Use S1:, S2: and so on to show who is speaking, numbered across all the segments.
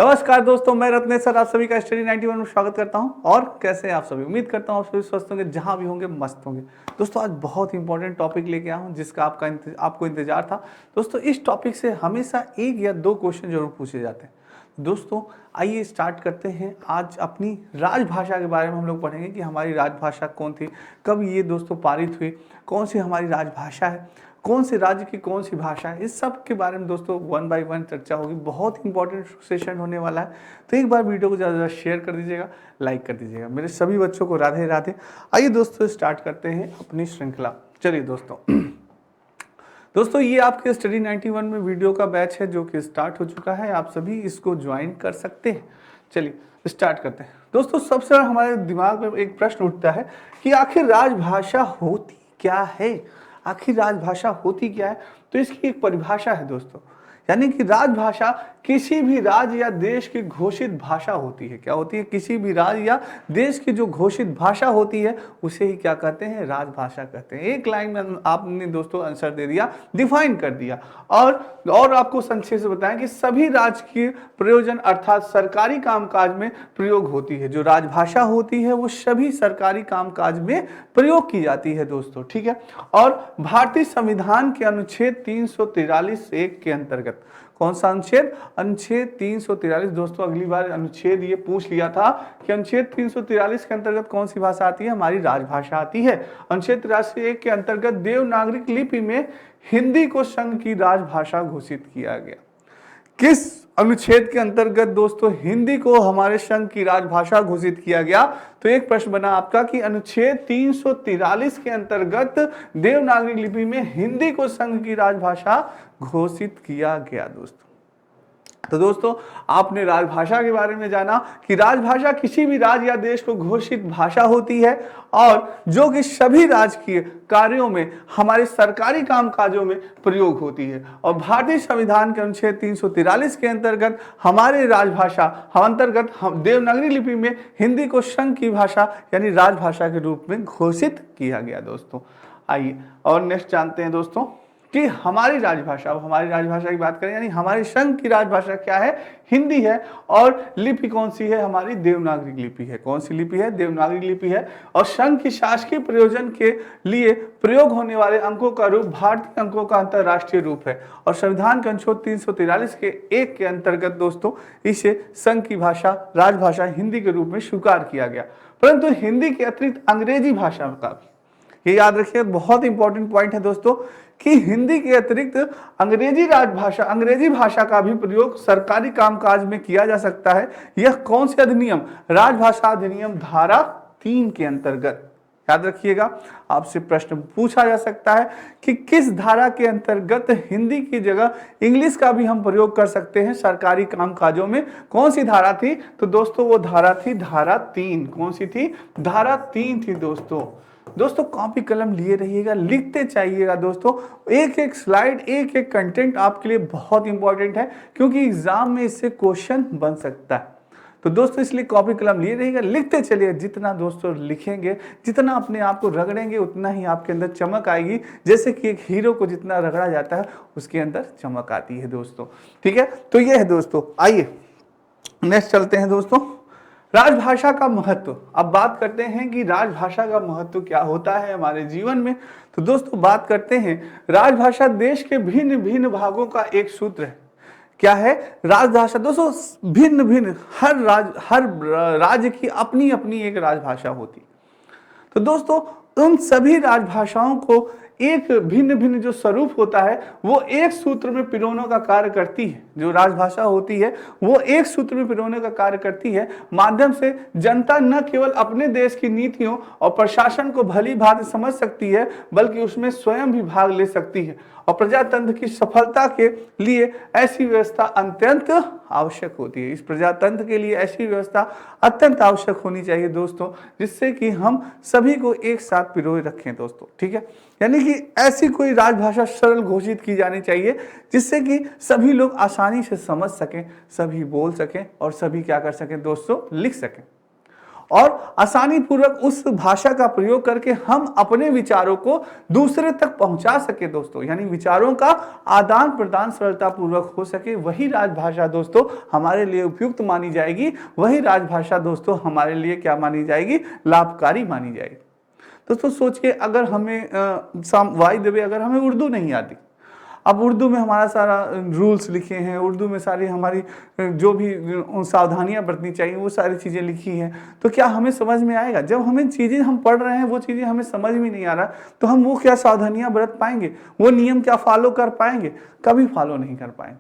S1: नमस्कार दोस्तों, मैं रत्नेश सर आप सभी का स्टडी 91 में स्वागत करता हूं। और कैसे हैं आप सभी? उम्मीद करता हूं आप सभी स्वस्थ होंगे, जहां भी होंगे मस्त होंगे। दोस्तों आज बहुत इंपॉर्टेंट टॉपिक लेके आया हूं जिसका आपको इंतजार था। दोस्तों इस टॉपिक से हमेशा एक या दो क्वेश्चन जरूर पूछे जाते हैं। दोस्तों आइए स्टार्ट करते हैं। आज अपनी राजभाषा के बारे में हम लोग पढ़ेंगे कि हमारी राजभाषा कौन थी, कब ये दोस्तों पारित हुई, कौन सी हमारी राजभाषा है, कौन से राज्य की कौन सी भाषा है। इस सब के बारे में दोस्तों 1 बाय 1 चर्चा होगी। बहुत इंपॉर्टेंट सेशन होने वाला है, तो एक बार वीडियो को ज़्यादा से ज़्यादा शेयर कर दीजिएगा, लाइक कर दीजिएगा। मेरे सभी बच्चों को राधे राधे। आइए दोस्तों स्टार्ट करते हैं अपनी श्रृंखला। चलिए दोस्तों ये आपके स्टडी 91 में वीडियो का बैच है जो कि स्टार्ट हो चुका है। आप सभी इसको ज्वाइन कर सकते हैं। चलिए स्टार्ट करते हैं। दोस्तों सबसे हमारे दिमाग में एक प्रश्न उठता है कि आखिर राजभाषा होती क्या है। आखिर राजभाषा होती क्या है? तो इसकी एक परिभाषा है दोस्तों, यानी कि राजभाषा किसी भी राज्य या देश की घोषित भाषा होती है। क्या होती है? किसी भी राज्य या देश की जो घोषित भाषा होती है उसे ही क्या कहते हैं? राजभाषा कहते हैं। एक लाइन में आपने दोस्तों आंसर दे दिया, डिफाइन कर दिया। और आपको संक्षेप से बताएं कि सभी राजकीय प्रयोजन अर्थात सरकारी कामकाज में प्रयोग होती है। जो राजभाषा होती है वो सभी सरकारी कामकाज में प्रयोग की जाती है दोस्तों, ठीक है। और भारतीय संविधान के अनुच्छेद 343(1) के अंतर्गत, कौन सा अनुच्छेद? अनुच्छेद 343। दोस्तों अगली बार अनुच्छेद ये पूछ लिया था कि अनुच्छेद 343 के अंतर्गत कौन सी भाषा आती है? हमारी राजभाषा आती है। अनुच्छेद 83(1) के अंतर्गत देवनागरिक लिपि में हिंदी को संघ की राजभाषा घोषित किया गया। किस अनुच्छेद के अंतर्गत दोस्तों हिंदी को हमारे संघ की राजभाषा घोषित किया गया? तो एक प्रश्न बना आपका कि अनुच्छेद 343 के अंतर्गत देवनागरी लिपि में हिंदी को संघ की राजभाषा घोषित किया गया दोस्तों। तो दोस्तों आपने राजभाषा के बारे में जाना कि राजभाषा किसी भी राज्य या देश को घोषित भाषा होती है और जो कि सभी राजकीय कार्यों में, हमारे सरकारी कामकाजों में प्रयोग होती है। और भारतीय संविधान के अनुच्छेद 343 के अंतर्गत हमारे राजभाषा अंतर्गत देवनागरी लिपि में हिंदी को संघ की भाषा यानी राजभाषा के रूप में घोषित किया गया दोस्तों। आइए और नेक्स्ट जानते हैं दोस्तों कि हमारी राजभाषा, अब हमारी राजभाषा की बात करें यानी हमारे संघ की राजभाषा क्या है? हिंदी है। और लिपि कौन सी है? हमारी देवनागरी लिपि है। कौन सी लिपि है? देवनागरी लिपि है। और संघ की शासकीय प्रयोजन के लिए प्रयोग होने वाले अंकों का रूप भारतीय अंकों का अंतरराष्ट्रीय रूप है। और संविधान के अनुच्छेद 343 के 1 के अंतर्गत दोस्तों इसे संघ की भाषा, राजभाषा हिंदी के रूप में स्वीकार किया गया। परंतु हिंदी के अतिरिक्त अंग्रेजी भाषा का भी, ये याद रखिए, बहुत इंपॉर्टेंट पॉइंट है दोस्तों, कि हिंदी के अतिरिक्त अंग्रेजी भाषा का भी प्रयोग सरकारी कामकाज में किया जा सकता है। यह कौन से अधिनियम? राजभाषा अधिनियम धारा 3 के अंतर्गत। याद रखिएगा, आपसे प्रश्न पूछा जा सकता है कि किस धारा के अंतर्गत हिंदी की जगह इंग्लिश का भी हम प्रयोग कर सकते हैं सरकारी कामकाजों में। कौन सी धारा थी? तो दोस्तों वो धारा थी धारा 3। कौन सी थी? धारा 3 थी दोस्तों कॉपी कलम लिए रहिएगा, लिखते चाहिएगा दोस्तों। एक एक स्लाइड, एक एक कंटेंट आपके लिए बहुत इंपॉर्टेंट है, क्योंकि एग्जाम में इससे क्वेश्चन बन सकता है। तो दोस्तों इसलिए कॉपी कलम लिए रहिएगा, लिखते चलिए। जितना दोस्तों लिखेंगे, जितना अपने आप को रगड़ेंगे, उतना ही आपके अंदर चमक आएगी। जैसे कि एक हीरो को जितना रगड़ा जाता है उसके अंदर चमक आती है दोस्तों, ठीक है। तो ये है दोस्तों। आइए नेक्स्ट चलते हैं दोस्तों, राजभाषा का महत्व। अब बात करते हैं कि राजभाषा का महत्व क्या होता है हमारे जीवन में। तो दोस्तों बात करते हैं, राजभाषा देश के भिन्न भिन्न भागों का एक सूत्र है। क्या है? राजभाषा दोस्तों भिन्न भिन्न, हर राज्य की अपनी अपनी एक राजभाषा होती है। तो दोस्तों उन सभी राजभाषाओं को एक भिन्न भिन्न जो स्वरूप होता है वो एक सूत्र में पिरोने का कार्य करती है। जो राजभाषा होती है वो एक सूत्र में पिरोने का कार्य करती है। माध्यम से जनता न केवल अपने देश की नीतियों और प्रशासन को भली भांति समझ सकती है, बल्कि उसमें स्वयं भी भाग ले सकती है। और प्रजातंत्र की सफलता के लिए ऐसी व्यवस्था अत्यंत आवश्यक होती है। इस प्रजातंत्र के लिए ऐसी व्यवस्था अत्यंत आवश्यक होनी चाहिए दोस्तों, जिससे कि हम सभी को एक साथ पिरोए रखें दोस्तों, ठीक है। यानी कि ऐसी कोई राजभाषा सरल घोषित की जानी चाहिए जिससे कि सभी लोग आसानी से समझ सकें, सभी बोल सकें और सभी क्या कर सकें दोस्तों? लिख सकें। और आसानी पूर्वक उस भाषा का प्रयोग करके हम अपने विचारों को दूसरे तक पहुंचा सके दोस्तों, यानी विचारों का आदान प्रदान सरलता पूर्वक हो सके, वही राजभाषा दोस्तों हमारे लिए उपयुक्त मानी जाएगी, वही राजभाषा दोस्तों हमारे लिए क्या मानी जाएगी, लाभकारी मानी जाएगी। दोस्तों सोचिए अगर हमें अगर हमें उर्दू नहीं आती, अब उर्दू में हमारा सारा रूल्स लिखे हैं, उर्दू में सारी हमारी जो भी सावधानियां बरतनी चाहिए वो सारी चीज़ें लिखी हैं, तो क्या हमें समझ में आएगा? जब हमें चीज़ें हम पढ़ रहे हैं वो चीज़ें हमें समझ में नहीं आ रहा, तो हम वो क्या सावधानियां बरत पाएंगे, वो नियम क्या फॉलो कर पाएंगे? कभी फॉलो नहीं कर पाएंगे।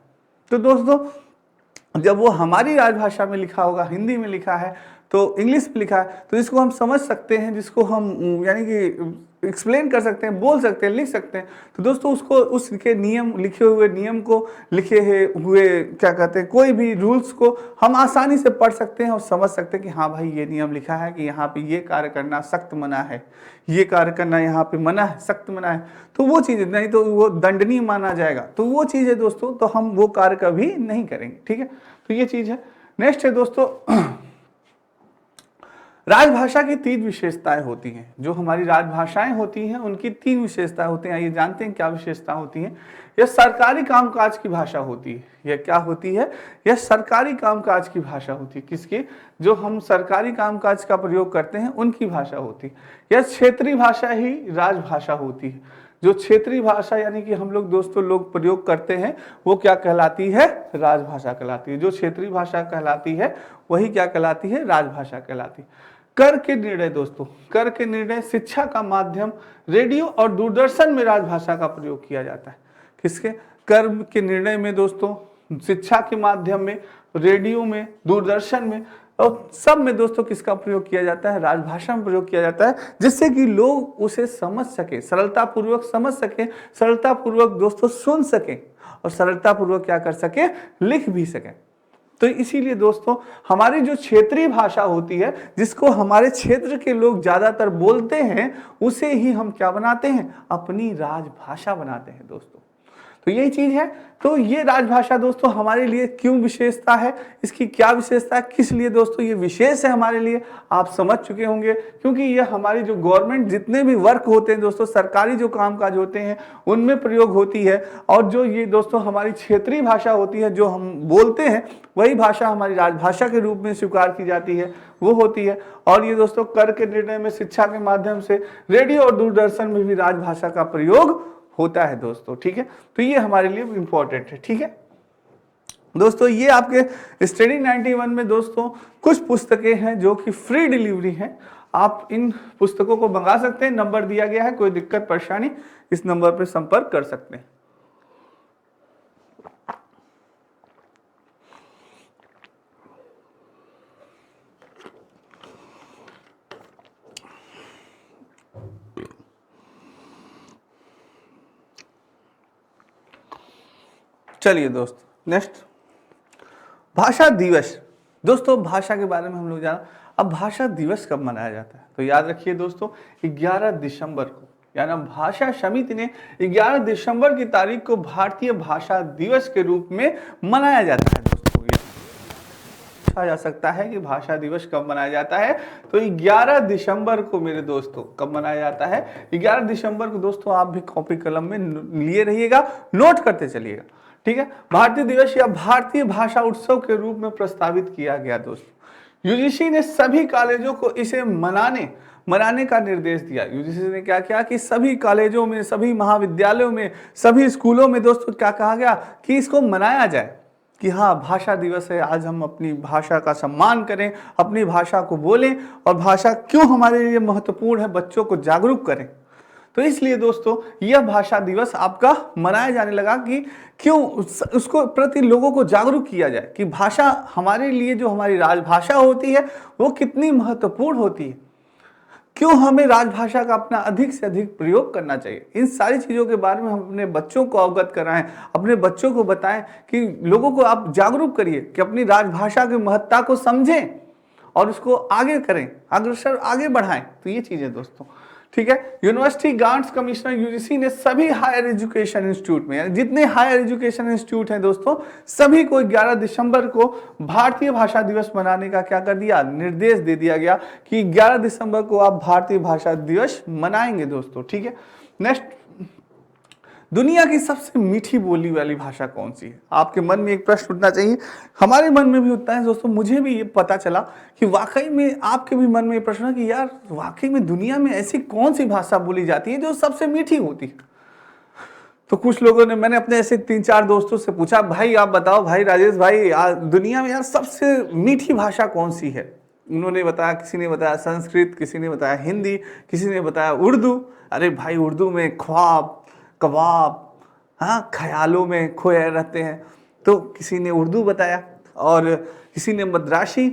S1: तो दोस्तों जब वो हमारी राजभाषा में लिखा होगा, हिंदी में लिखा है, तो इंग्लिश में लिखा है, तो इसको हम समझ सकते हैं, जिसको हम यानी कि एक्सप्लेन कर सकते हैं, बोल सकते हैं, लिख सकते हैं। तो दोस्तों उसको उसके नियम, लिखे हुए नियम को, लिखे हुए क्या कहते हैं, कोई भी रूल्स को हम आसानी से पढ़ सकते हैं और समझ सकते हैं कि हाँ भाई ये नियम लिखा है कि यहाँ पे ये कार्य करना सख्त मना है, ये कार्य करना यहाँ पे मना है, सख्त मना है, तो वो चीज़ नहीं तो वो दंडनीय माना जाएगा, तो वो चीज़ है दोस्तों, तो हम वो कार्य कभी नहीं करेंगे। ठीक है, तो ये चीज़ है। नेक्स्ट है दोस्तों राजभाषा की 3 विशेषताएं होती हैं। जो हमारी राजभाषाएं होती हैं उनकी 3 विशेषताएं होती हैं। आइए जानते हैं क्या विशेषता होती हैं। यह सरकारी कामकाज की भाषा होती है। यह क्या होती है? यह सरकारी कामकाज की भाषा होती है। किसकी? जो हम सरकारी कामकाज का प्रयोग करते हैं उनकी भाषा होती है। यह क्षेत्रीय भाषा ही राजभाषा होती है। जो क्षेत्रीय भाषा यानी कि हम लोग दोस्तों लोग प्रयोग करते हैं वो क्या कहलाती है? राजभाषा कहलाती है। जो क्षेत्रीय भाषा कहलाती है वही क्या कहलाती है? राजभाषा कहलाती है। कर के निर्णय दोस्तों, कर के निर्णय शिक्षा का माध्यम रेडियो और दूरदर्शन में राजभाषा का प्रयोग किया जाता है। किसके? कर के निर्णय में दोस्तों, शिक्षा के माध्यम में, रेडियो में, दूरदर्शन में और सब में दोस्तों किसका प्रयोग किया जाता है? राजभाषा में प्रयोग किया जाता है, जिससे कि लोग उसे समझ सके, सरलता पूर्वक समझ सके, सरलता पूर्वक दोस्तों सुन सके और सरलता पूर्वक क्या कर सके? लिख भी सके। तो इसीलिए दोस्तों हमारी जो क्षेत्रीय भाषा होती है, जिसको हमारे क्षेत्र के लोग ज्यादातर बोलते हैं, उसे ही हम क्या बनाते हैं? अपनी राजभाषा बनाते हैं दोस्तों। तो यही चीज है। तो ये राजभाषा दोस्तों हमारे लिए क्यों विशेषता है, इसकी क्या विशेषता है, किस लिए दोस्तों ये विशेष है हमारे लिए, आप समझ चुके होंगे। क्योंकि ये हमारी जो गवर्नमेंट जितने भी वर्क होते हैं दोस्तों, सरकारी जो कामकाज होते हैं उनमें प्रयोग होती है। और जो ये दोस्तों हमारी क्षेत्रीय भाषा होती है, जो हम बोलते हैं, वही भाषा हमारी राजभाषा के रूप में स्वीकार की जाती है, वो होती है। और ये दोस्तों कर के निर्णय में, शिक्षा के माध्यम से, रेडियो और दूरदर्शन में भी राजभाषा का प्रयोग होता है दोस्तों। ठीक है, तो ये हमारे लिए इंपॉर्टेंट है। ठीक है दोस्तों, ये आपके स्टडी 91 में दोस्तों कुछ पुस्तकें हैं जो कि फ्री डिलीवरी हैं। आप इन पुस्तकों को मंगा सकते हैं, नंबर दिया गया है, कोई दिक्कत परेशानी इस नंबर पर संपर्क कर सकते हैं। चलिए दोस्तों नेक्स्ट, भाषा दिवस। दोस्तों भाषा के बारे में हम लोग जाना। अब भाषा दिवस कब मनाया जाता है? तो याद रखिए दोस्तों 11 दिसंबर को, यानी भाषा समिति ने 11 दिसंबर की तारीख को भारतीय भाषा दिवस के रूप में मनाया जाता है दोस्तों। ये पूछा जा सकता है कि भाषा दिवस कब मनाया जाता है, तो 11 दिसंबर को मेरे दोस्तों कब मनाया जाता है? 11 दिसंबर को दोस्तों आप भी कॉपी कलम में लिए रहिएगा, नोट करते चलिएगा। ठीक है, भारतीय दिवस या भारतीय भाषा उत्सव के रूप में प्रस्तावित किया गया दोस्तों। यूजीसी ने सभी कॉलेजों को इसे मनाने का निर्देश दिया। यूजीसी ने क्या किया कि सभी कॉलेजों में, सभी महाविद्यालयों में, सभी स्कूलों में दोस्तों क्या कहा गया कि इसको मनाया जाए, कि हाँ भाषा दिवस है, आज हम अपनी भाषा का सम्मान करें, अपनी भाषा को बोलें और भाषा क्यों हमारे लिए महत्वपूर्ण है, बच्चों को जागरूक करें। तो इसलिए दोस्तों यह भाषा दिवस आपका मनाया जाने लगा कि क्यों उसको प्रति लोगों को जागरूक किया जाए कि भाषा हमारे लिए, जो हमारी राजभाषा होती है वो कितनी महत्वपूर्ण होती है, क्यों हमें राजभाषा का अपना अधिक से अधिक प्रयोग करना चाहिए। इन सारी चीज़ों के बारे में हम अपने बच्चों को अवगत कराएं, अपने बच्चों को बताएं कि लोगों को आप जागरूक करिए कि अपनी राजभाषा की महत्ता को समझें और उसको आगे करें, अग्रसर आगे बढ़ाएं। तो ये चीज़ें दोस्तों। ठीक है। यूनिवर्सिटी ग्रांट्स कमिश्नर यूजीसी ने सभी हायर एजुकेशन इंस्टीट्यूट में, यानी जितने हायर एजुकेशन इंस्टीट्यूट हैं दोस्तों, सभी को 11 दिसंबर को भारतीय भाषा दिवस मनाने का क्या कर दिया, निर्देश दे दिया गया कि 11 दिसंबर को आप भारतीय भाषा दिवस मनाएंगे दोस्तों। ठीक है। नेक्स्ट, दुनिया की सबसे मीठी बोली वाली भाषा कौन सी है? आपके मन में एक प्रश्न उठना चाहिए, हमारे मन में भी उठता है दोस्तों। मुझे भी ये पता चला कि वाकई में आपके भी मन में ये प्रश्न है कि यार वाकई में दुनिया में ऐसी कौन सी भाषा बोली जाती है जो सबसे मीठी होती है। तो कुछ लोगों ने, मैंने अपने ऐसे 3-4 दोस्तों से पूछा, भाई आप बताओ, भाई राजेश भाई, दुनिया में यार सबसे मीठी भाषा कौन सी है? उन्होंने बताया, किसी ने बताया संस्कृत, किसी ने बताया हिंदी, किसी ने बताया उर्दू। अरे भाई उर्दू में ख्वाब, कबाब, हाँ, ख्यालों में खोए रहते हैं। तो किसी ने उर्दू बताया और किसी ने मद्रासी।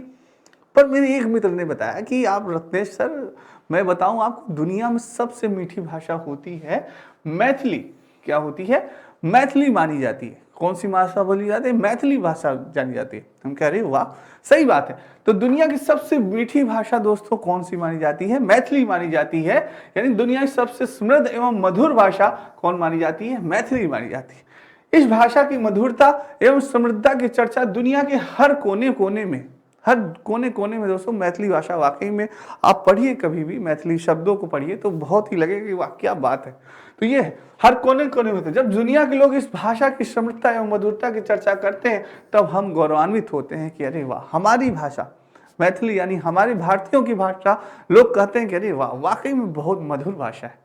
S1: पर मेरे एक मित्र ने बताया कि आप रत्नेश सर, मैं बताऊं आपको, दुनिया में सबसे मीठी भाषा होती है मैथिली। क्या होती है? मैथिली मानी जाती है। कौन सी भाषा बोली जाती है? मैथिली भाषा जानी जाती है। हम कह रहे हैं वाह, सही बात है। तो दुनिया की सबसे मीठी भाषा दोस्तों कौन सी मानी जाती है? मैथिली मानी जाती है। यानी दुनिया की सबसे समृद्ध एवं मधुर भाषा कौन मानी जाती है? मैथिली मानी जाती है। इस भाषा की मधुरता एवं समृद्धता की चर्चा दुनिया के हर कोने कोने में, हर कोने कोने में दोस्तों मैथिली भाषा, वाकई में आप पढ़िए कभी भी मैथिली शब्दों को पढ़िए तो बहुत ही लगेगा कि वाह क्या बात है। तो ये है, हर कोने कोने में। जब दुनिया के लोग इस भाषा की समृद्धता एवं मधुरता की चर्चा करते हैं तब हम गौरवान्वित होते हैं कि अरे वाह, हमारी भाषा मैथिली यानी हमारे भारतीयों की भाषा, लोग कहते हैं कि अरे वाह वाकई में बहुत मधुर भाषा है।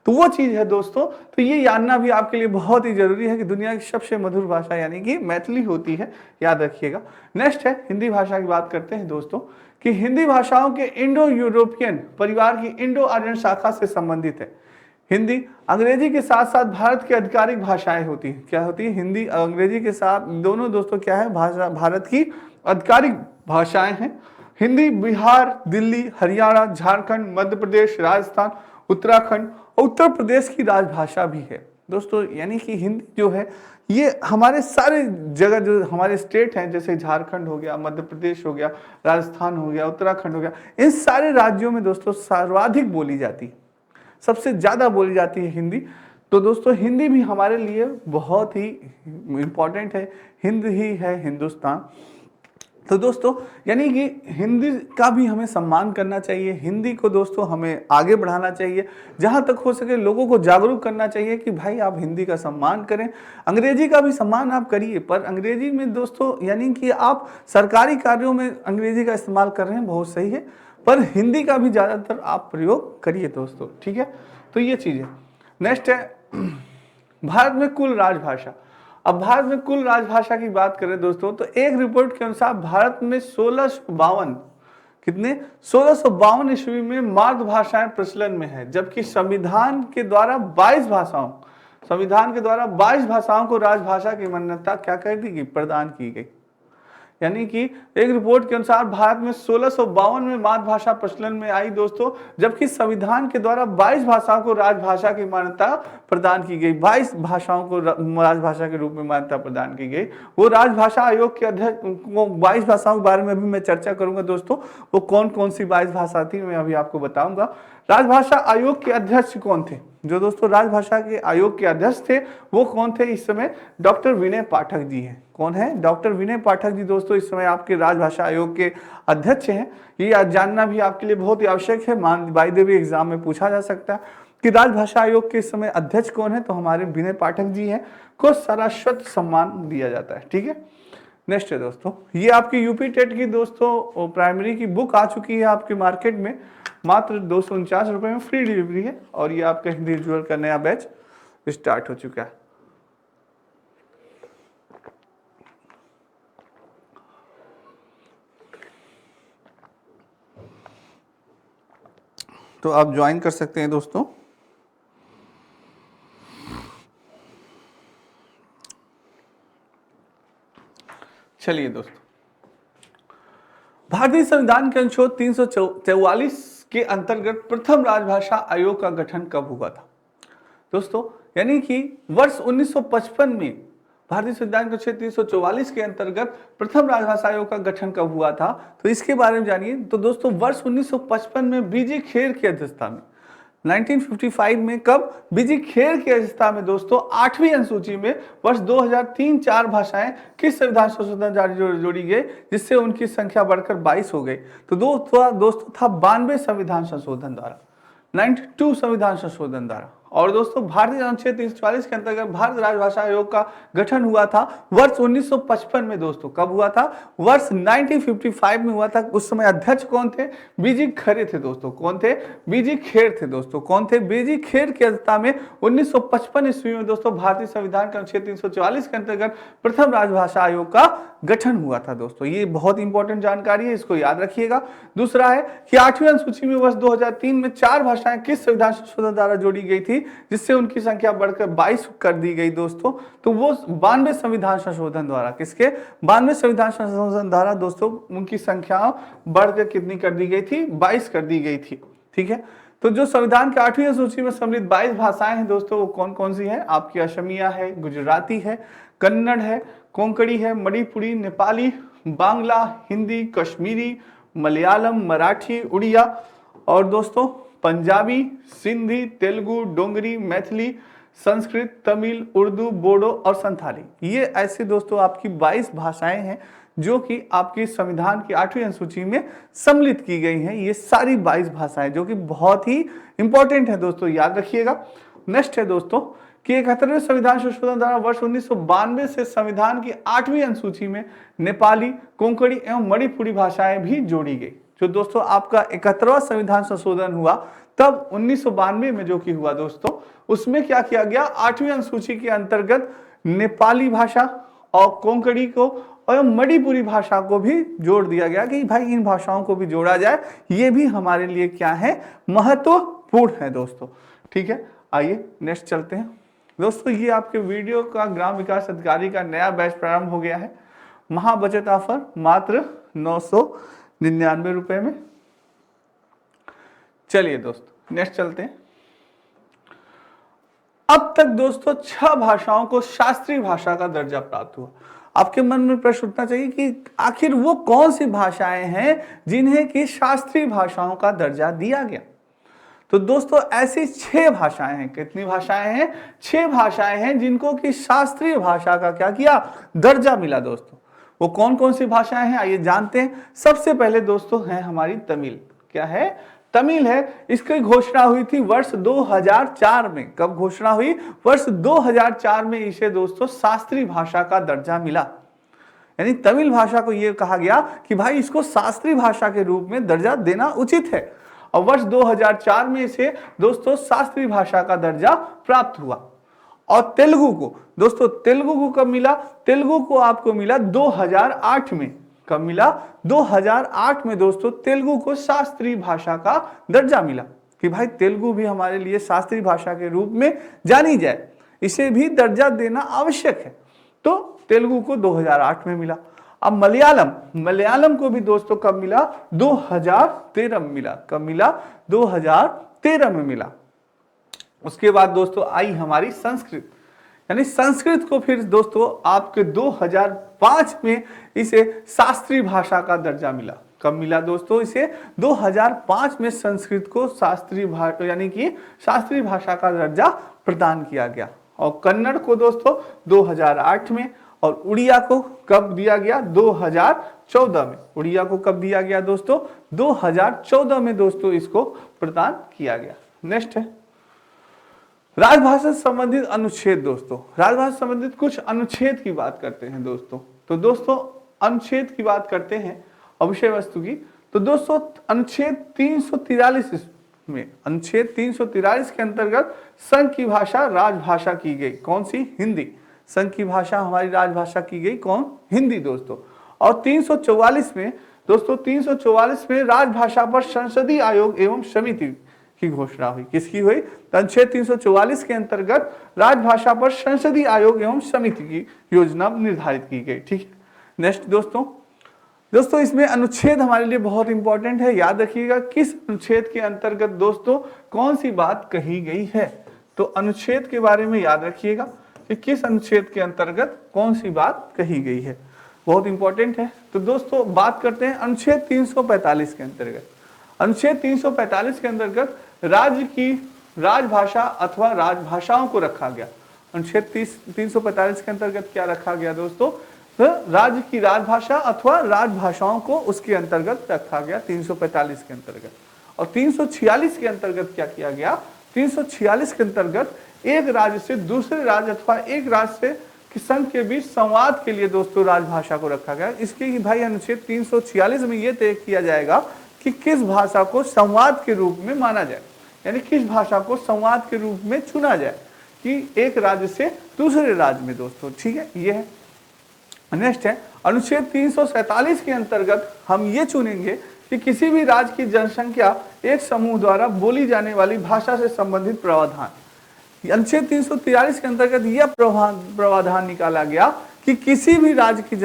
S1: तो वो चीज है दोस्तों। तो ये जानना भी आपके लिए बहुत ही जरूरी है कि दुनिया की सबसे मधुर भाषा यानी कि मैथिली होती है, याद रखिएगा। नेक्स्ट है हिंदी भाषा की बात करते हैं दोस्तों, कि हिंदी भाषाओं के इंडो यूरोपियन परिवार की इंडो आर्यन शाखा से संबंधित है। हिंदी अंग्रेजी के साथ साथ भारत की आधिकारिक भाषाएं होती हैं। क्या होती है? हिंदी अंग्रेजी के साथ दोनों दोस्तों क्या है, भाषा भारत की आधिकारिक भाषाएं हैं। हिंदी बिहार, दिल्ली, हरियाणा, झारखंड, मध्य प्रदेश, राजस्थान, उत्तराखंड और उत्तर प्रदेश की राजभाषा भी है दोस्तों। यानी कि हिंदी जो है ये हमारे सारे जगह, जो हमारे स्टेट हैं, जैसे झारखंड हो गया, मध्य प्रदेश हो गया, राजस्थान हो गया, उत्तराखंड हो गया, इन सारे राज्यों में दोस्तों सर्वाधिक बोली जाती है, सबसे ज्यादा बोली जाती है हिंदी। तो दोस्तों हिंदी भी हमारे लिए बहुत ही इंपॉर्टेंट है। हिंद ही है हिंदुस्तान। तो दोस्तों यानी कि हिंदी का भी हमें सम्मान करना चाहिए। हिंदी को दोस्तों हमें आगे बढ़ाना चाहिए, जहां तक हो सके लोगों को जागरूक करना चाहिए कि भाई आप हिंदी का सम्मान करें। अंग्रेजी का भी सम्मान आप करिए, पर अंग्रेजी में दोस्तों यानी कि आप सरकारी कार्यों में अंग्रेजी का इस्तेमाल कर रहे हैं, बहुत सही है, पर हिंदी का भी ज़्यादातर आप प्रयोग करिए दोस्तों। ठीक है। तो ये चीज़ है। नेक्स्ट है भारत में कुल राजभाषा। अब भारत में कुल राजभाषा की बात करें दोस्तों तो एक रिपोर्ट के अनुसार भारत में 1652 कितने 1652 ईस्वी में मातृभाषाएं प्रचलन में है, जबकि संविधान के द्वारा 22 भाषाओं को राजभाषा की मान्यता क्या कर दी गई, प्रदान की गई। यानी कि एक रिपोर्ट के अनुसार भारत में 1652 में मातृभाषा प्रचलन में आई दोस्तों, जबकि संविधान के द्वारा 22 भाषाओं को राजभाषा की मान्यता प्रदान की गई। 22 भाषाओं को राजभाषा के रूप में मान्यता प्रदान की गई। वो राजभाषा आयोग के अध्यक्ष, 22 भाषाओं के बारे में भी मैं चर्चा करूंगा दोस्तों, वो कौन कौन सी 22 भाषा थी मैं अभी आपको बताऊंगा। राजभाषा आयोग के अध्यक्ष कौन थे? जो दोस्तों राजभाषा के आयोग के अध्यक्ष थे वो कौन थे इस समय? डॉक्टर विनय पाठक जी हैं। कौन है? डॉक्टर विनय पाठक जी दोस्तों इस समय आपके राजभाषा आयोग के अध्यक्ष हैं। ये जानना भी आपके लिए बहुत ही आवश्यक है, बाय द वे एग्जाम में पूछा जा सकता है कि राजभाषा आयोग के इस समय अध्यक्ष कौन है, तो हमारे विनय पाठक जी हैं, को शाश्वत सम्मान दिया जाता है। ठीक है। नेक्स्ट है दोस्तों, ये आपकी यूपी टेट की दोस्तों प्राइमरी की बुक आ चुकी है आपके मार्केट में, मात्र 249 रुपये में फ्री डिलीवरी है, और ये आपका हिंदी विजुअल का नया बैच स्टार्ट हो चुका है। तो आप ज्वाइन कर सकते हैं दोस्तों। चलिए दोस्तों, भारतीय संविधान के अनुच्छेद 344 के अंतर्गत प्रथम राजभाषा आयोग का गठन कब हुआ था दोस्तों? यानी कि वर्ष 1955 में भारतीय संविधान के अनुच्छेद 344 के अंतर्गत प्रथम राजभाषा आयोग का गठन कब हुआ था, तो इसके बारे में जानिए। तो दोस्तों वर्ष 1955 में बीजी खेर की अध्यक्षता में 1955 में कब बीजी खेर की अध्यक्षता में दोस्तों 8वीं अनुसूची में वर्ष 2003-4 भाषाएं किस संविधान संशोधन द्वारा जोड़ी गई जिससे उनकी संख्या बढ़कर 22 हो गई? तो दोस्तों था 92 संविधान संशोधन द्वारा, 92 संविधान संशोधन द्वारा। और दोस्तों भारतीय अनुच्छेद 344 के अंतर्गत भारत राजभाषा आयोग का गठन हुआ था वर्ष 1955 में दोस्तों। कब हुआ था? वर्ष 1955 में हुआ था। उस समय अध्यक्ष कौन थे? बीजी खरे थे दोस्तों। कौन थे? बीजी खेर थे दोस्तों। कौन थे? बीजी खेर की अध्यक्षता में 1955 ईस्वी में दोस्तों भारतीय संविधान के अनुच्छेद 344 के अंतर्गत प्रथम राजभाषा आयोग का गठन हुआ था दोस्तों। ये बहुत इंपॉर्टेंट जानकारी है, इसको याद रखिएगा। दूसरा है कि 8वीं अनुसूची में वर्ष 2003 में 4 भाषाएं किस संविधान संशोधन द्वारा जोड़ी गई थी जिससे उनकी संख्या बढ़कर 22 कर दी गई दोस्तों? तो वो 92 संविधान संशोधन द्वारा। किसके? 92 संविधान संशोधन द्वारा दोस्तों उनकी संख्या बढ़कर कितनी कर दी गई थी? 22 कर दी गई थी। ठीक है, तो जो संविधान के 8वीं अनुसूची में सम्मिलित 22 भाषाएं हैं दोस्तों, वो कौन कौन सी है? आपकी असमिया है, गुजराती है, कन्नड़ है, कोंकणी है, मणिपुरी, नेपाली, बांग्ला, हिंदी, कश्मीरी, मलयालम, मराठी, उड़िया और दोस्तों पंजाबी, सिंधी, तेलुगु, डोंगरी, मैथिली, संस्कृत, तमिल, उर्दू, बोडो और संथाली। ये ऐसी दोस्तों आपकी 22 भाषाएं हैं जो कि आपकी संविधान की 8वीं अनुसूची में सम्मिलित की गई हैं। ये सारी 22 भाषाएं जो कि बहुत ही इंपॉर्टेंट है दोस्तों, याद रखिएगा। नेक्स्ट है दोस्तों कि 71वें संविधान संशोधन द्वारा वर्ष 1992 से संविधान की 8वीं अनुसूची में नेपाली, कोंकणी एवं मणिपुरी भाषाएं भी जोड़ी गई। जो दोस्तों आपका 71वां संविधान संशोधन हुआ तब 1992 में जो कि हुआ दोस्तों, उसमें क्या किया गया? 8वीं अनुसूची के अंतर्गत नेपाली भाषा और कोंकणी को और मणिपुरी भाषा को भी जोड़ दिया गया कि भाई इन भाषाओं को भी जोड़ा जाए। ये भी हमारे लिए क्या है? महत्वपूर्ण है दोस्तों। ठीक है, आइए नेक्स्ट चलते हैं दोस्तों। ये आपके वीडियो का ग्राम विकास अधिकारी का नया बैच प्रारंभ हो गया है। महाबचत ऑफर मात्र 999 रुपए में। चलिए दोस्तों नेक्स्ट चलते हैं। अब तक दोस्तों 6 भाषाओं को शास्त्रीय भाषा का दर्जा प्राप्त हुआ। आपके मन में प्रश्न उठना चाहिए कि आखिर वो कौन सी भाषाएं हैं जिन्हें कि शास्त्रीय भाषाओं का दर्जा दिया गया? तो दोस्तों ऐसी 6 भाषाएं हैं। कितनी भाषाएं हैं? 6 भाषाएं हैं जिनको कि शास्त्रीय भाषा का क्या किया? दर्जा मिला दोस्तों। वो कौन कौन सी भाषाएं हैं आइए जानते हैं। सबसे पहले दोस्तों है हमारी तमिल। क्या है? तमिल है। इसकी घोषणा हुई थी वर्ष 2004 में। कब घोषणा हुई? वर्ष 2004 में इसे दोस्तों शास्त्रीय भाषा का दर्जा मिला। यानी तमिल भाषा को यह कहा गया कि भाई इसको शास्त्रीय भाषा के रूप में दर्जा देना उचित है और वर्ष 2004 में इसे दोस्तों शास्त्रीय भाषा का दर्जा प्राप्त हुआ। और तेलुगु को दोस्तों, तेलुगु को कब मिला? तेलुगु को आपको मिला 2008 में। कब मिला? 2008 में दोस्तों तेलुगु को शास्त्रीय भाषा का दर्जा मिला कि भाई तेलुगु भी हमारे लिए शास्त्रीय भाषा के रूप में जानी जाए, इसे भी दर्जा देना आवश्यक है। तो तेलुगु को 2008 में मिला। अब मलयालम को भी दोस्तों कब मिला? 2013 में मिला। कब मिला? 2013 में मिला। उसके बाद दोस्तों आई हमारी संस्कृत। यानी संस्कृत को फिर दोस्तों आपके 2005 में इसे शास्त्रीय भाषा का दर्जा मिला। कब मिला दोस्तों? इसे 2005 में संस्कृत को शास्त्रीय भाषा यानी कि शास्त्रीय भाषा का दर्जा प्रदान किया गया। और कन्नड़ को दोस्तों 2008 में। और उड़िया को कब दिया गया? 2014 में। उड़िया को कब दिया गया दोस्तों? 2014 में दोस्तों इसको प्रदान किया गया। नेक्स्ट है राजभाषा से संबंधित अनुच्छेद। दोस्तों राजभाषा से संबंधित कुछ अनुच्छेद की बात करते हैं दोस्तों। तो दोस्तों अनुच्छेद की बात करते हैं और विषय वस्तु की। तो दोस्तों अनुच्छेद 343 में, अनुच्छेद 343 के अंतर्गत संघ की भाषा राजभाषा की गई। कौन सी? हिंदी। संघ की भाषा हमारी राजभाषा की गई कौन? हिंदी दोस्तों। और 344 में दोस्तों 344 में राजभाषा पर संसदीय आयोग एवं समिति की घोषणा हुई। किसकी हुई? अनुच्छेद 344 के अंतर्गत राजभाषा पर संसदीय आयोग एवं समिति की योजना निर्धारित की गई। ठीक है, नेक्स्ट दोस्तों इसमें अनुच्छेद हमारे लिए बहुत इंपॉर्टेंट है। याद रखिएगा किस अनुच्छेद के अंतर्गत दोस्तों कौन सी बात कही गई है। तो अनुच्छेद के बारे में याद रखिएगा कि किस अनुच्छेद के अंतर्गत कौन सी बात कही गई है, बहुत इंपॉर्टेंट है। तो दोस्तों बात करते हैं अनुच्छेद 345 के अंतर्गत। अनुच्छेद 345 के अंतर्गत राज्य की राजभाषा अथवा राजभाषाओं को रखा गया। अनुच्छेद 345 के अंतर्गत क्या रखा गया दोस्तों? तो राज्य की राजभाषा अथवा राजभाषाओं को उसके अंतर्गत रखा गया 345 के अंतर्गत। और 346 के अंतर्गत क्या किया गया? 346 के अंतर्गत एक राज्य से दूसरे राज्य अथवा एक राज्य से संघ के बीच संवाद के लिए दोस्तों राजभाषा को रखा गया। इसके भाई अनुच्छेद 346 में यह तय किया जाएगा कि किस भाषा को संवाद के रूप में माना जाए, यानी किस भाषा को संवाद के रूप में चुना जाए कि एक राज्य से दूसरे राज्य में दोस्तों। ठीक है, ये है। नेक्स्ट है अनुच्छेद 347 के अंतर्गत हम ये चुनेंगे कि किसी भी राज्य की जनसंख्या एक समूह द्वारा बोली जाने वाली भाषा से संबंधित प्रावधान। अनुच्छेद 343 के अंतर्गत यह प्रावधान निकाला गया कि किसी भी राज्य की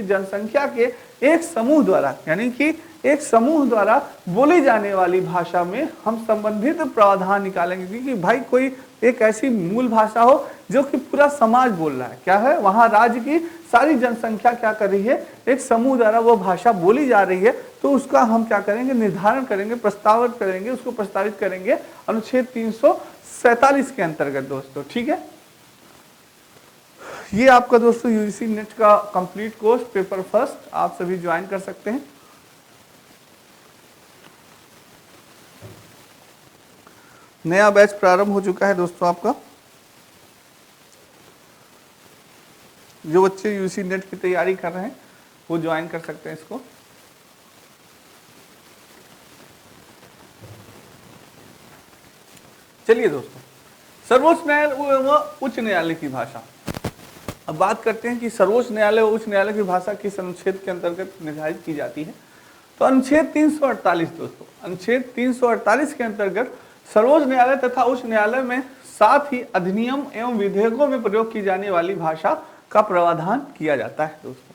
S1: जनसंख्या के एक समूह द्वारा, यानी कि एक समूह द्वारा बोली जाने वाली भाषा में हम संबंधित प्रावधान निकालेंगे, क्योंकि भाई कोई एक ऐसी मूल भाषा हो जो कि पूरा समाज बोल रहा है, क्या है, वहां राज्य की सारी जनसंख्या क्या कर रही है, एक समूह द्वारा वो भाषा बोली जा रही है, तो उसका हम क्या करेंगे, निर्धारण करेंगे, प्रस्तावित करेंगे, उसको प्रस्तावित करेंगे अनुच्छेद 347 के अंतर्गत दोस्तों। ठीक है, ये आपका दोस्तों यूजीसी नेट का कंप्लीट कोर्स पेपर फर्स्ट आप सभी ज्वाइन कर सकते हैं। नया बैच प्रारंभ हो चुका है दोस्तों आपका। जो बच्चे यूजीसी नेट की तैयारी कर रहे हैं वो ज्वाइन कर सकते हैं इसको। चलिए दोस्तों, सर्वोच्च न्यायालय व उच्च न्यायालय की भाषा। अब बात करते हैं कि सर्वोच्च न्यायालय व उच्च न्यायालय की भाषा किस अनुच्छेद के अंतर्गत निर्धारित की जाती है। तो अनुच्छेद 348 दोस्तों, अनुच्छेद 348 के अंतर्गत सर्वोच्च न्यायालय तथा उच्च न्यायालय में साथ ही अधिनियम एवं विधेयकों में प्रयोग की जाने वाली भाषा का प्रावधान किया जाता है दोस्तों।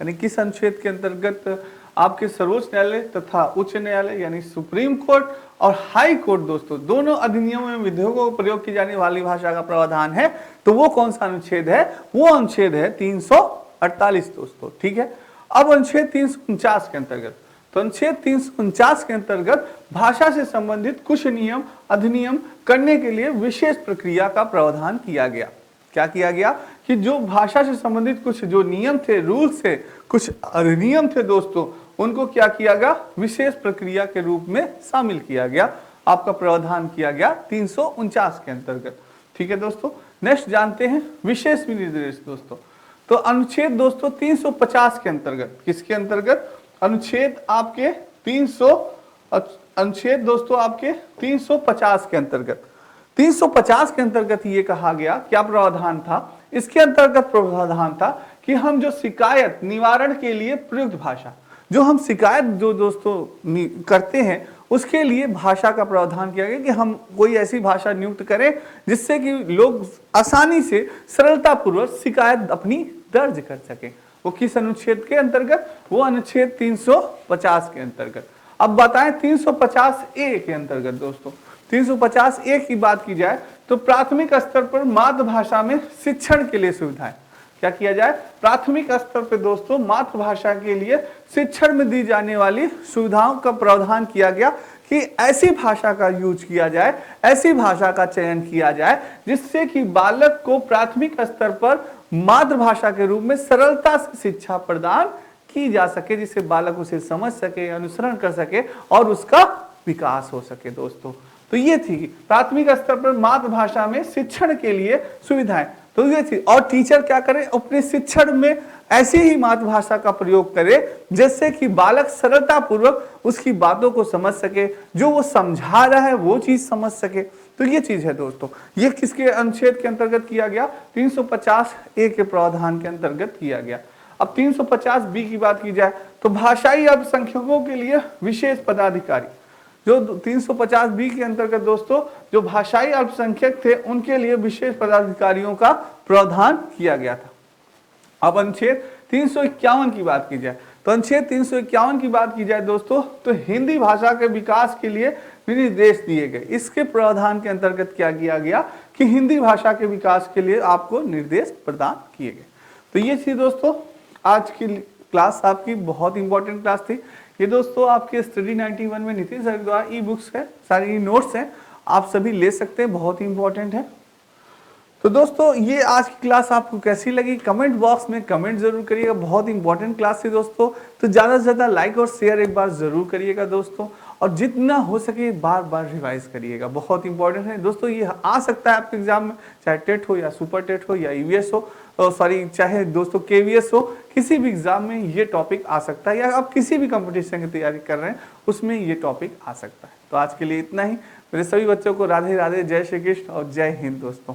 S1: यानी किस अनुच्छेद के अंतर्गत आपके सर्वोच्च न्यायालय तथा उच्च न्यायालय यानी सुप्रीम कोर्ट और हाई कोर्ट दोस्तों दोनों अधिनियमों एवं विधेयकों में प्रयोग की जाने वाली भाषा का प्रावधान है, तो वो कौन सा अनुच्छेद है? वो अनुच्छेद है 348 दोस्तों। ठीक है, अब अनुच्छेद 349 के अंतर्गत, तो अनुच्छेद 349 के अंतर्गत भाषा से संबंधित कुछ नियम अधिनियम करने के लिए विशेष प्रक्रिया का प्रावधान किया गया। क्या किया गया कि जो भाषा से संबंधित कुछ जो नियम थे, रूल्स थे, कुछ अधिनियम थे दोस्तों, उनको क्या किया गया? विशेष प्रक्रिया के रूप में शामिल किया गया, आपका प्रावधान किया गया 349 के अंतर्गत। ठीक है दोस्तों, नेक्स्ट जानते हैं विशेष विनिर्देश दोस्तों। तो अनुच्छेद दोस्तों 350 के अंतर्गत, किसके अंतर्गत? अनुच्छेद आपके 300 अनुच्छेद दोस्तों आपके 350 के अंतर्गत, 350 के अंतर्गत ये कहा गया, क्या प्रावधान था? इसके अंतर्गत प्रावधान था कि हम जो शिकायत निवारण के लिए प्रयुक्त भाषा, जो हम शिकायत जो दोस्तों करते हैं उसके लिए भाषा का प्रावधान किया गया कि हम कोई ऐसी भाषा नियुक्त करें जिससे कि लोग आसानी से सरलता पूर्वक शिकायत अपनी दर्ज कर सकें। वो किस अनुच्छेद के अंतर्गत? वो अनुच्छेद 350 के अंतर्गत। अब बताएं 350 ए के अंतर्गत दोस्तों, 350 ए की बात की जाए तो प्राथमिक स्तर पर मातृभाषा में शिक्षण के लिए सुविधाएं। क्या किया जाए? प्राथमिक स्तर पर दोस्तों मातृभाषा के लिए शिक्षण में दी जाने वाली सुविधाओं का प्रावधान किया गया कि ऐसी भाषा का यूज किया जाए, ऐसी भाषा का चयन किया जाए जिससे कि बालक को प्राथमिक स्तर पर मातृभाषा के रूप में सरलता से शिक्षा प्रदान की जा सके, जिससे बालक उसे समझ सके, अनुसरण कर सके और उसका विकास हो सके दोस्तों। तो ये थी प्राथमिक स्तर पर मातृभाषा में शिक्षण के लिए सुविधाएं, तो ये थी। और टीचर क्या करे? अपने शिक्षण में ऐसी ही मातृभाषा का प्रयोग करे जिससे कि बालक सरलता पूर्वक उसकी बातों को समझ सके, जो वो समझा रहा है वो चीज समझ सके। तो ये चीज है दोस्तों, ये किसके अनुच्छेद के अंतर्गत किया गया? 350 ए के प्रावधान के अंतर्गत किया गया। अब 350 बी की बात की जाए तो भाषाई अल्पसंख्यकों के लिए विशेष पदाधिकारी, जो 350 बी के अंतर्गत दोस्तों जो भाषाई अल्पसंख्यक थे उनके लिए विशेष पदाधिकारियों का प्रावधान किया गया था। अब अनुच्छेद 351 की बात की जाए तो अनुच्छेद 351 की बात की जाए दोस्तों तो हिंदी भाषा के विकास के लिए निर्देश दिए गए। इसके प्रावधान के अंतर्गत क्या किया गया कि हिंदी भाषा के विकास के लिए आपको निर्देश प्रदान किए गए। तो ये थी दोस्तों आज की क्लास, आपकी बहुत इंपॉर्टेंट क्लास थी। ये दोस्तों आपके स्टडी 91 में नीतीश सर द्वारा ई बुक्स है, सारी नोट्स हैं, आप सभी ले सकते हैं, बहुत ही इंपॉर्टेंट है। तो दोस्तों ये आज की क्लास आपको कैसी लगी कमेंट बॉक्स में कमेंट जरूर करिएगा, बहुत इंपॉर्टेंट क्लास थी दोस्तों। तो ज़्यादा से ज़्यादा लाइक और शेयर एक बार ज़रूर करिएगा दोस्तों, और जितना हो सके बार बार रिवाइज करिएगा, बहुत इंपॉर्टेंट है दोस्तों। ये आ सकता है आपके एग्जाम में, चाहे टेट हो या सुपर टेट हो या ईवीएस हो, सॉरी चाहे दोस्तों केवीएस हो, किसी भी एग्जाम में ये टॉपिक आ सकता है, या आप किसी भी कंपटीशन की तैयारी कर रहे हैं उसमें ये टॉपिक आ सकता है। तो आज के लिए इतना ही। मेरे सभी बच्चों को राधे राधे, जय श्री कृष्ण और जय हिंद दोस्तों।